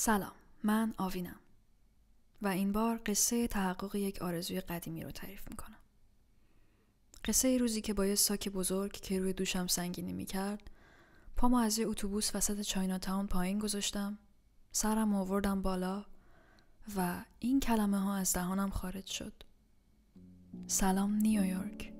سلام، من آوینم و این بار قصه تحقق یک آرزوی قدیمی رو تعریف میکنم. قصه روزی که با یه ساک بزرگ که روی دوشم سنگینی میکرد پامو از یه اتوبوس وسط چایناتاون پایین گذاشتم، سرم آوردم بالا و این کلمه ها از دهانم خارج شد: سلام نیویورک.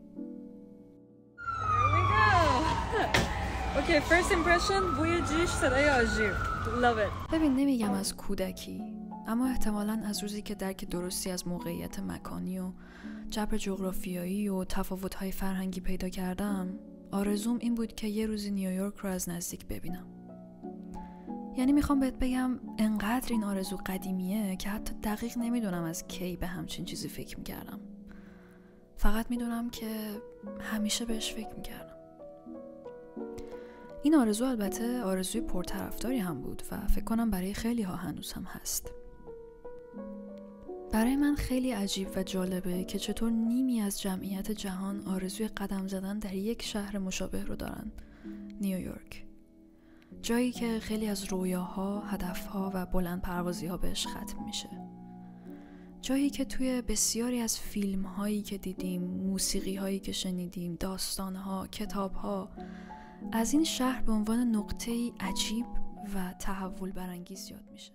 Okay, first impression بوی جیش، صدای آژیر. Love it. ببین، نمیگم از کودکی، اما احتمالاً از روزی که درک درستی از موقعیت مکانی و جبر جغرافیایی و تفاوت‌های فرهنگی پیدا کردم، آرزوم این بود که یه روزی نیویورک رو از نزدیک ببینم. یعنی میخوام بهت بگم انقدر این آرزو قدیمیه که حتی دقیق نمیدونم از کی به همچین چیزی فکر میکردم. فقط میدونم که همیشه بهش فکر میکردم. این آرزو البته آرزوی پرطرفداری هم بود و فکر کنم برای خیلی ها هنوز هم هست. برای من خیلی عجیب و جالبه که چطور نیمی از جمعیت جهان آرزوی قدم زدن در یک شهر مشابه رو دارن، نیویورک. جایی که خیلی از رویاها، هدفها و بلند پروازیها بهش ختم میشه. جایی که توی بسیاری از فیلم‌هایی که دیدیم، موسیقی‌هایی که شنیدیم، داستان‌ها، کتاب‌ها از این شهر به عنوان نقطه‌ای عجیب و تحول برانگیز یاد میشه.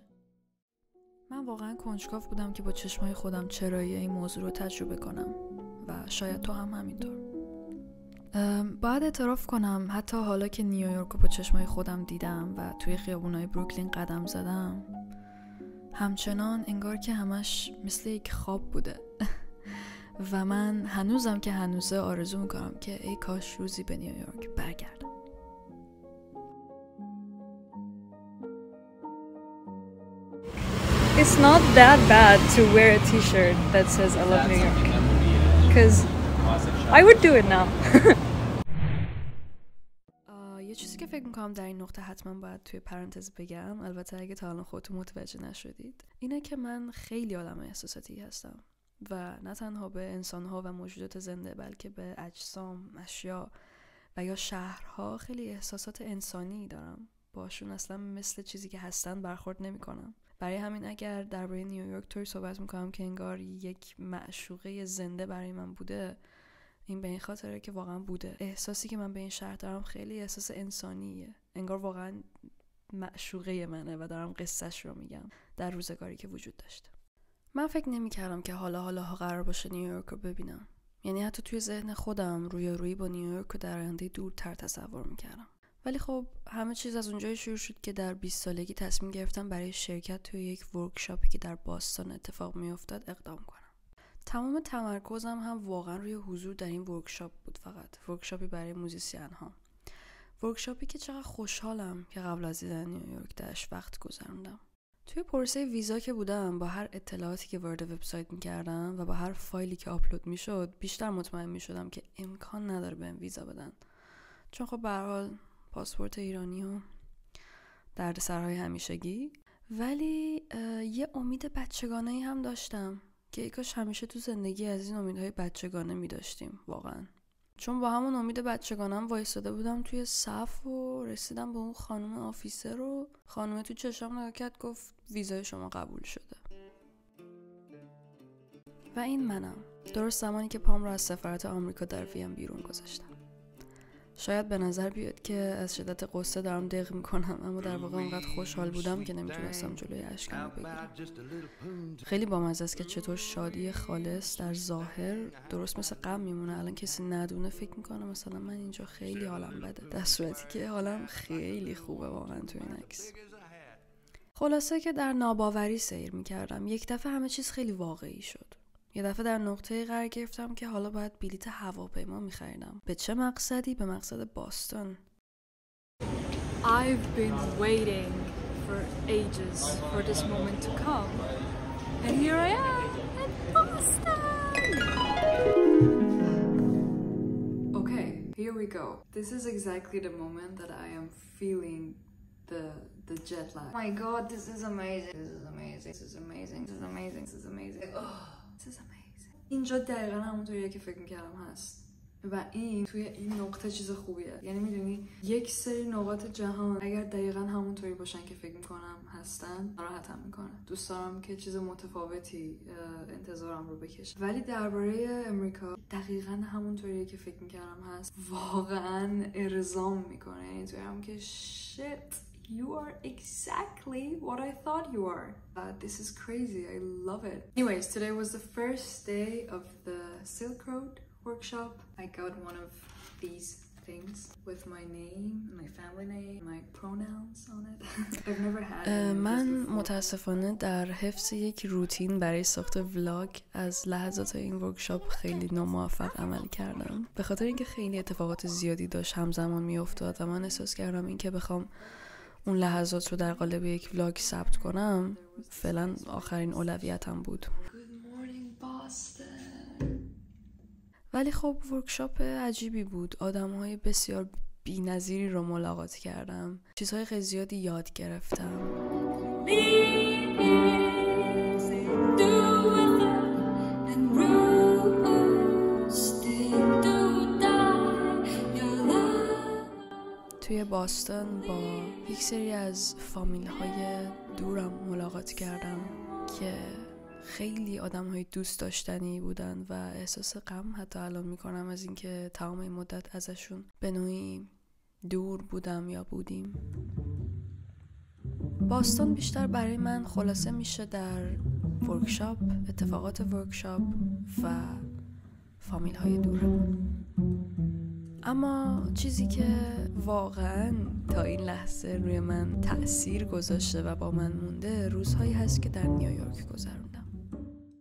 من واقعا کنجکاو بودم که با چشمای خودم چرایی این موضوع رو تجربه کنم و شاید تو هم همینطور. باید اعتراف کنم حتی حالا که نیویورک رو با چشمای خودم دیدم و توی خیابونای بروکلین قدم زدم، همچنان انگار که همش مثل یک خواب بوده. و من هنوزم که هنوزه آرزو میکنم که ای کاش روزی به نیویورک برگردم. It's not that bad to wear a t-shirt that says I love New York. Because I would do it now. یه چیزی که فکر میکنم در این نقطه حتما باید توی پرانتز بگم، البته اگه تا الان خودتون متوجه نشدید، اینه که من خیلی آدم احساساتی هستم و نه تنها به انسانها و موجودات زنده بلکه به اجسام، اشیا و یا شهرها خیلی احساسات انسانی دارم. باشون اصلا مثل چیزی که هستن برخورد نمیکنم. برای همین اگر درباره نیویورک طوری صحبت میکنم که انگار یک معشوقه زنده برای من بوده، این به این خاطره که واقعا بوده. احساسی که من به این شهر دارم خیلی احساس انسانیه، انگار واقعا معشوقه منه و دارم قصهش رو میگم در روزگاری که وجود داشته. من فکر نمی‌کردم که حالا قرار باشه نیویورک رو ببینم. یعنی حتی توی ذهن خودم رویارویی با نیویورک رو در آینده دورتر تصور می‌کردم. ولی خب همه چیز از اونجایی شروع شد که در 20 سالگی تصمیم گرفتم برای شرکت توی یک ورکشاپی که در باستون اتفاق می‌افتاد اقدام کنم. تمام تمرکزم هم واقعا روی حضور در این ورکشاپ بود، فقط ورکشاپی برای موزیسین‌ها. ورکشاپی که چقدر خوشحالم که قبل از دیدن نیویورک درش وقت گذروندم. توی پروسه ویزا که بودم با هر اطلاعاتی که وارد وبسایت می‌کردم و با هر فایلی که آپلود می‌شد بیشتر مطمئن می‌شدم که امکان نداره بهم ویزا بدن. چون خب به هر حال پاسپورت ایرانی و دردسرهای همیشگی، ولی یه امید بچگانه‌ای هم داشتم که ای کاش همیشه تو زندگی از این امیدهای بچگانه می‌داشتیم واقعا. چون با همون امید بچگانم وایساده بودم توی صف و رسیدم به اون خانم آفیسر رو. خانم تو چشم نگاه کرد، گفت ویزای شما قبول شده. و این منم، درست زمانی که پام رو از سفارت آمریکا در وین بیرون گذاشتم. شاید به نظر بیاد که از شدت قصه دارم دق میکنم، اما در واقع اونقدر خوشحال بودم که نمیتونستم جلوی اشکم رو بگیرم. خیلی بامزه است که چطور شادی خالص در ظاهر درست مثل غم میمونه. الان کسی ندونه فکر میکنه مثلا من اینجا خیلی حالم بده، در صورتی که حالم خیلی خوبه واقعا تو این عکس. خلاصه که در ناباوری سیر میکردم. یک دفعه همه چیز خیلی واقعی شد. یه دفعه در نقطه قرار گرفتم که حالا باید بلیط هواپیما می‌خریدم. به چه مقصدی؟ به مقصد باستون. I've been waiting for ages for this moment to come. And here I am in Boston. Okay, here we go. This is exactly the moment that I am feeling the jet lag. Oh my god, this is amazing. This is amazing. This is amazing. This is amazing. This is amazing. This is amazing. اینجا دقیقا همونطوریه که فکر میکردم هست و این توی این نقطه چیز خوبیه. یعنی میدونی یک سری نقاط جهان اگر دقیقا همونطوری باشن که فکر میکنم هستن ناراحتم میکنه. دوست دارم که چیز متفاوتی انتظارم رو بکشه. ولی درباره امریکا دقیقاً همونطوریه که فکر میکردم هست. واقعاً ارضام میکنه. اینطوریم که shit, you are exactly what I thought you are. This is crazy. I love it. Anyways, today was the first day of the Silk Road workshop. I got one of these things with my name, my family name, my pronouns on it. I've never had من متاسفانه در حفظ یک روتین برای ساخت ولاگ از لحظات این ورکشاپ خیلی ناموفق عمل کردم. به خاطر اینکه خیلی اتفاقات زیادی داشت همزمان میافتاد و من احساس کردم اینکه بخوام اون لحظات رو در قالب یک ولاگ ثبت کنم فعلا آخرین اولویتم بود. ولی خب ورکشاپ عجیبی بود. آدم‌های بسیار بی‌نظیری رو ملاقات کردم. چیزهای خیلی زیادی یاد گرفتم. توی باستون با یک سری از فامیل‌های دورم ملاقات کردم که خیلی آدم‌های دوست داشتنی بودن و احساس غم حتی الان میکنم از اینکه تمام این مدت ازشون به نوعی دور بودم یا بودیم. باستون بیشتر برای من خلاصه میشه در ورکشاپ، اتفاقات ورکشاپ و فامیل‌های دورمون. اما چیزی که واقعاً تا این لحظه روی من تأثیر گذاشته و با من مونده روزهایی هست که در نیویورک گذروندم.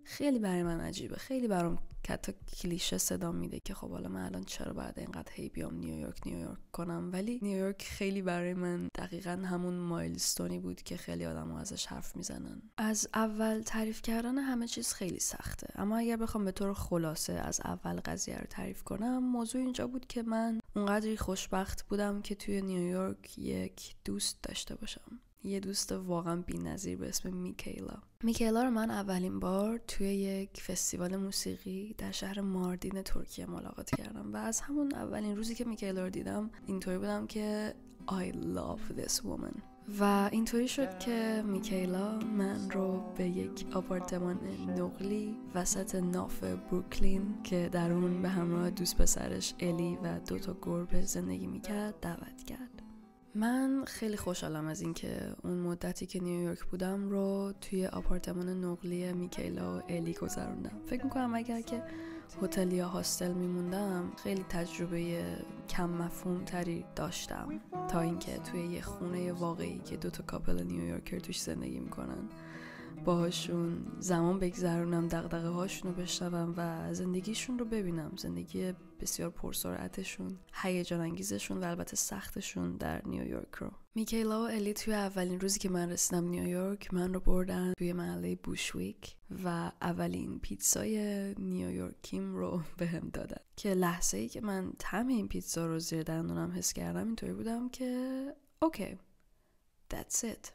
خیلی برای من عجیبه. خیلی برام حتی کلیشه صدا میده که خب حالا من الان چرا باید اینقدر هی بیام نیویورک کنم، ولی نیویورک خیلی برای من دقیقاً همون مایلستونی بود که خیلی آدم‌ها ازش حرف میزنن. از اول تعریف کردن همه چیز خیلی سخته، اما اگر بخوام به طور خلاصه از اول قضیه رو تعریف کنم، موضوع اینجا بود که من اونقدری خوشبخت بودم که توی نیویورک یک دوست داشته باشم. یه دوست واقعا بی‌نظیر به اسم میکیلا رو من اولین بار توی یک فستیوال موسیقی در شهر ماردین ترکیه ملاقات کردم و از همون اولین روزی که میکیلا رو دیدم اینطوری بودم که I love this woman. و اینطوری شد که میکیلا من رو به یک آپارتمان نقلی وسط ناف بروکلین که در اون به همراه دوست پسرش الی و 2 گربه زندگی میکرد دعوت کرد. من خیلی خوشحالم از این که اون مدتی که نیویورک بودم رو توی آپارتمان نقلی میکیلا و الی گذروندم. فکر میکنم اگر که هتل یا هاستل میموندم خیلی تجربه کم مفهوم تری داشتم تا اینکه توی یه خونه واقعی که 2 کاپل نیویورکر توش زندگی میکنن باهاشون زمان بگذرونم، دغدغه هاشون رو بشنوم و زندگیشون رو ببینم، زندگی بسیار پرسرعتشون، هیجان انگیزشون و البته سختشون در نیویورک رو. میکیلا و الی توی اولین روزی که من رسیدم نیویورک من رو بردن توی محله بوشویک و اولین پیتزای نیویورکیم رو بهم دادن که لحظه‌ای که من طعم این پیتزا رو زیر دندونم حس کردم اینطوری بودم که اوکی that's it.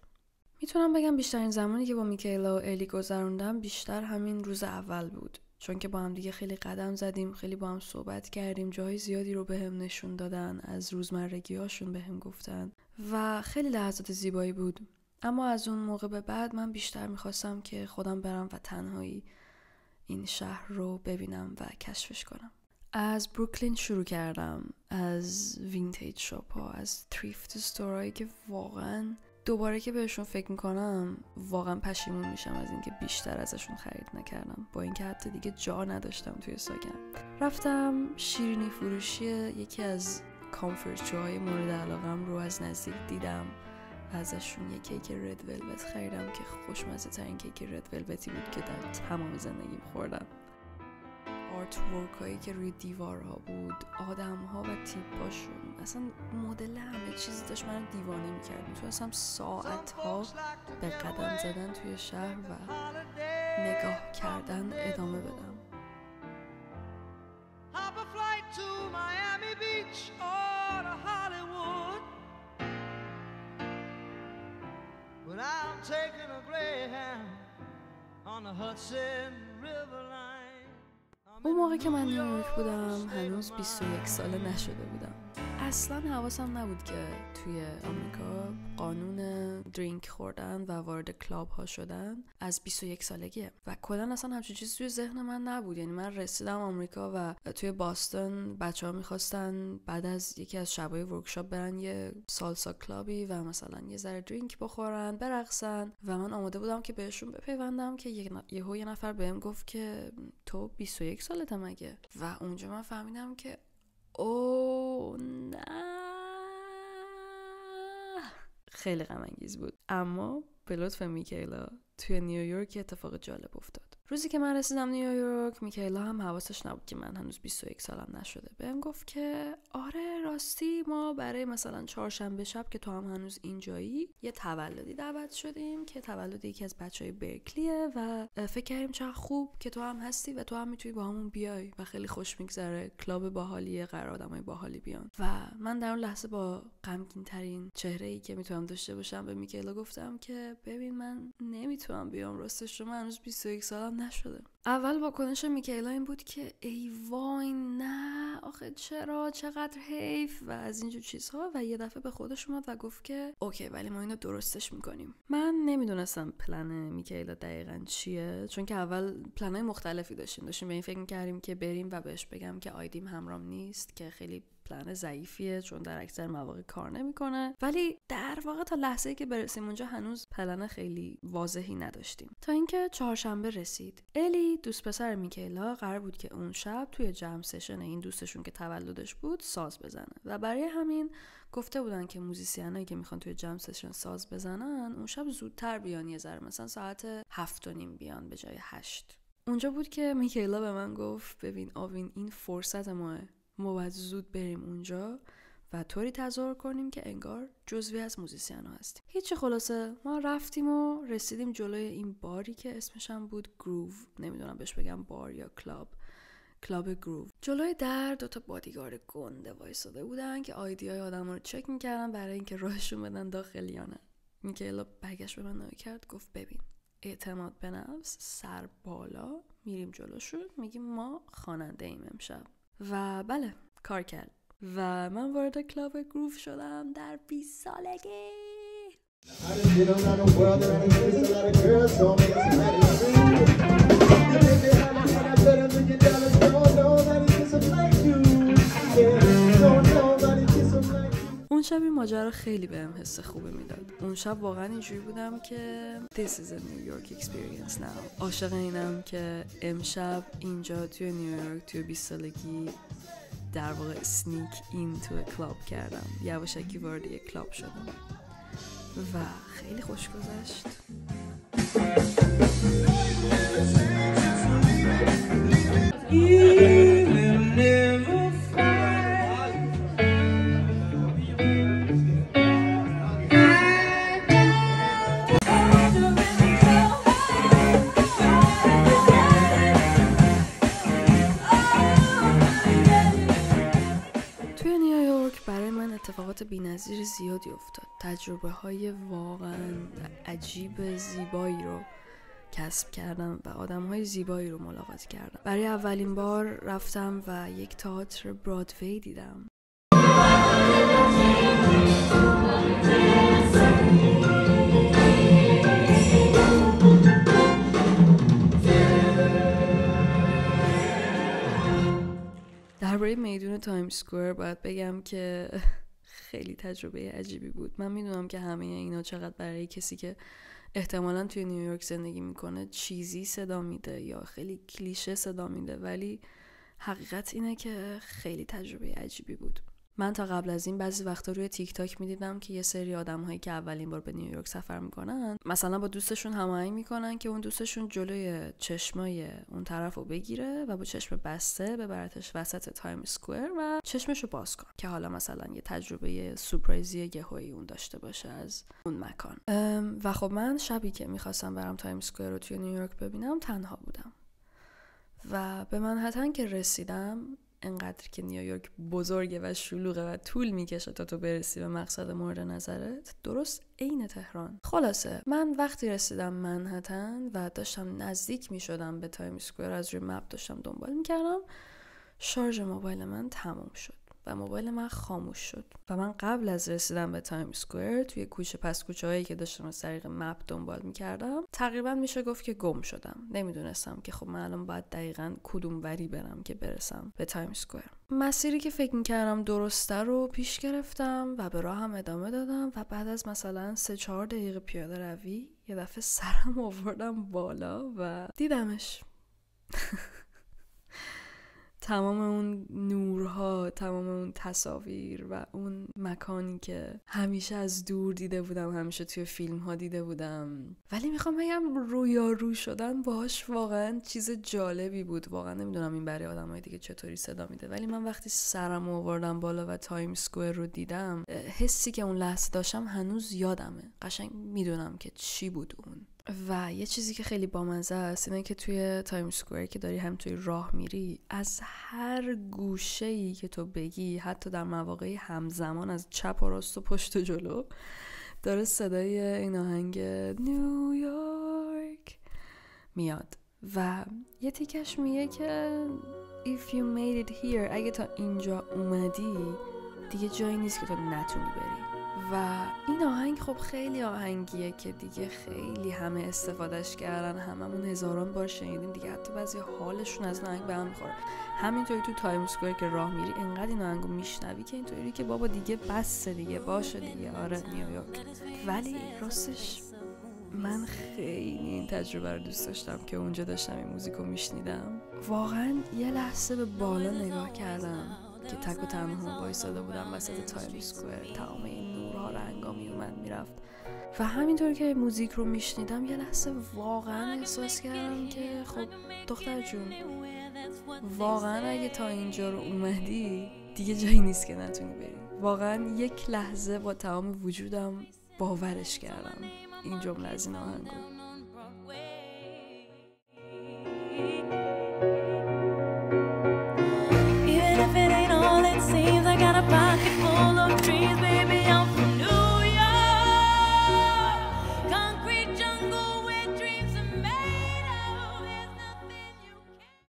میتونم بگم بیشترین زمانی که با میکیلا و الی گذروندم بیشتر همین روز اول بود، چون که با هم دیگه خیلی قدم زدیم، خیلی با هم صحبت کردیم، جای زیادی رو بهم نشون دادن، از روزمرگی‌هاشون بهم گفتن و خیلی لحظات زیبایی بود. اما از اون موقع به بعد من بیشتر میخواستم که خودم برم و تنهایی این شهر رو ببینم و کشفش کنم. از بروکلین شروع کردم، از وینتیج شاپ ها، از تریفت استورایی که واقعاً دوباره که بهشون فکر میکنم واقعا پشیمون میشم از اینکه بیشتر ازشون خرید نکردم، با اینکه حتی دیگه جا نداشتم توی ساکن. رفتم شیرینی فروشی یکی از کامفورت جاهای مورد علاقم رو از نزدیک دیدم، ازشون یک کیک رد ولوت خریدم که خوشمزه ترین کیک رد ولوتی بود که در تمام زندگیم خوردم. آرت ورک هایی که روی دیوارها بود، آدم ها و تیپ هاشون، اصلا مدل همه چیزی داشت من دیوانه میکرد. میتونستم ساعت ها به قدم زدن توی شهر و نگاه کردن ادامه بدم. اون موقع که من نیویورک بودم هنوز 21 ساله نشده بودم. اصلا حواسم نبود که توی آمریکا قانون درینک خوردن و وارد کلاب ها شدن از 21 سالگیه و کلا اصلا همچین چیزی توی ذهن من نبود. یعنی من رسیدم آمریکا و توی باستون بچه‌ها می‌خواستن بعد از یکی از شبای ورکشاپ برن یه سالسا کلابی و مثلا یه ذره درینک بخورن، برقصن و من آماده بودم که بهشون بپیوندم که یه نفر بهم گفت که تو 21 سالته مگه؟ و اونجا من فهمیدم که اوه نه، خیلی غم انگیز بود. اما به لطف میکیلا توی نیویورک اتفاق جالب افتاد. روزی که من رسیدم نیویورک، میکیلا هم حواسش نبود که من هنوز 21 سالم نشده. بهم گفت که آره راستی ما برای مثلا چهارشنبه شب که تو هم هنوز اینجایی یه تولدی دعوت شدیم که تولد یکی از بچهای برکلیه و فکر کردیم چقدر خوب که تو هم هستی و تو هم میتونی با همون بیای و خیلی خوش میگذره، کلاب باحالیه، قرار آدمای باحالی بیان. و من در اون لحظه با غمگین ترین چهره‌ای که میتونم داشته باشم به میکیلا گفتم که ببین من نمیتونم بیام، راستش رو من هنوز 21 سالم نشده. اول واکنش میکیلا این بود که ای وای نه آخه چرا، چقدر حیف و از اینجور چیزها. و یه دفعه به خودش اومد و گفت که اوکی ولی ما اینو درستش میکنیم. من نمیدونستم پلن میکیلا دقیقاً چیه، چون که اول پلنای مختلفی داشتیم به این فکر میکردیم که بریم و بهش بگم که آیدیم همرام نیست، که خیلی پلن ضعیفیه چون در اکثر مواقع کار نمیکنه. ولی در واقع تا لحظه‌ای که برسیم اونجا هنوز پلن خیلی واضحی نداشتیم. تا اینکه چهارشنبه رسید. الی دوست پسر میکیلا قرار بود که اون شب توی جم سشن این دوستشون که تولدش بود ساز بزنه و برای همین گفته بودن که موزیسینایی که میخوان توی جم سشن ساز بزنن اون شب زودتر بیان، یه ذره مثلا ساعت 7:30 بیان به جای 8. اونجا بود که میکیلا به من گفت ببین آوین این فرصت ما باید زود بریم اونجا و طوری تظاهر کنیم که انگار جزوی از موزیسین ها هستیم. هیچی، خلاصه ما رفتیم و رسیدیم جلوی این باری که اسمش هم بود گروو، نمیدونم بهش بگم بار یا کلاب گروو. جلوی در 2 بادیگارد گنده وایساده بودن که آیدیای آدما رو چک میکردن برای اینکه راهشون بدن داخل یا نه. میکیلا برگشت به من نگاه کرد گفت ببین اعتماد به نفس، سر بالا، میریم جلوشون میگیم ما خواننده ایم امشب. و بله کار کرد و من وارد کلاب گروو شدم در 20 سالگی. اون شب این ماجرا خیلی بهم حس خوبی میداد. اون شب واقعا اینجوری بودم که This is a New York experience now. عاشق اینم که امشب اینجا توی نیویورک توی 20 سالگی در واقع سنیک این توی کلاب کردم، یواشکی وارد یک کلاب شدم و خیلی خوش گذشت. اتفاقات بی‌نظیر زیادی افتاد. تجربه‌های واقعاً عجیب زیبایی رو کسب کردم و آدم‌های زیبایی رو ملاقات کردم. برای اولین بار رفتم و یک تئاتر برادوی دیدم. درباره میدون تایم اسکوئر باید بگم که خیلی تجربه عجیبی بود. من میدونم که همه اینا چقدر برای کسی که احتمالاً توی نیویورک زندگی میکنه چیزی صدا میده یا خیلی کلیشه صدا میده، ولی حقیقت اینه که خیلی تجربه عجیبی بود. من تا قبل از این بعضی وقتا روی تیک تاک میدیدم که یه سری آدم‌هایی که اولین بار به نیویورک سفر میکنن مثلا با دوستشون هماهنگ میکنن که اون دوستشون جلوی چشمای اون طرفو بگیره و با چشم بسته ببرتش وسط تایم اسکوئر و چشمشو باز کن که حالا مثلا یه تجربه سورپرایزی یهویی اون داشته باشه از اون مکان. و خب من شبی که میخواستم برم تایم اسکوئر رو توی نیویورک ببینم تنها بودم و به منهتن که رسیدم، انقدر که نیویورک بزرگه و شلوغه و طول میکشه تا تو برسی به مقصد مورد نظرت، درست عین تهران. خلاصه من وقتی رسیدم منهتن و داشتم نزدیک میشدم به تایم اسکوئر، از روی مپ داشتم دنبال میکردم، شارژ موبایل من تموم شد. و موبایل من خاموش شد و من قبل از رسیدن به تایم اسکوئر توی کوچه پس کوچه هایی که داشتم از طریق مپ دنبال میکردم تقریبا میشه گفت که گم شدم. نمیدونستم که خب من الان باید دقیقاً کدوم وری برم که برسم به تایم اسکوئر. مسیری که فکر میکردم درسته رو پیش گرفتم و به راهم ادامه دادم و بعد از مثلا 3-4 دقیقه پیاده روی یه دفعه سرم آوردم بالا و دیدمش. تمام اون نورها، تمام اون تصاویر و اون مکانی که همیشه از دور دیده بودم، همیشه توی فیلم ها دیده بودم، ولی میخوام بگم رویارو شدن باهاش واقعا چیز جالبی بود. واقعا نمیدونم این برای آدمای دیگه چطوری صدا میده، ولی من وقتی سرم آوردم بالا و تایم اسکوئر رو دیدم، حسی که اون لحظه داشتم هنوز یادمه. قشنگ میدونم که چی بود اون. و یه چیزی که خیلی بامزه است اینه که توی تایم اسکوئر که داری هم توی راه میری، از هر گوشه‌ای که تو بگی، حتی در مواقعی همزمان از چپ و راست و پشت و جلو، داره صدای این آهنگ نیویورک میاد و یه تیکش میگه که If you made it here، اگه تا اینجا اومدی دیگه جایی نیست که تو نتونی بری. و این آهنگ خب خیلی آهنگیه که دیگه خیلی همه استفادهش کردن، هممون هزاران بار شنیدیم دیگه، حتی بعضی حالشون از این آهنگ به هم میخوره. همینطوری تو تایم اسکوئر که راه میری انقدر این آهنگو میشنوی که اینطوری که بابا دیگه بسه دیگه، باشه دیگه، آره نیویورک. ولی راستش من خیلی این تجربه رو دوست داشتم که اونجا داشتم این موزیکو میشنیدم. واقعا یه لحظه به بالا نگاه کردم که تک و تنها وایساده بودم وسط تایم اسکوئر، تمام این نورها رنگا میومد میرفت و همینطور که موزیک رو میشنیدم یه لحظه واقعا احساس کردم که خب دختر جون، واقعا اگه تا اینجا رو اومدی دیگه جایی نیست که نتونی بری. واقعا یک لحظه با تمام وجودم باورش کردم این جمله از این آهنگو.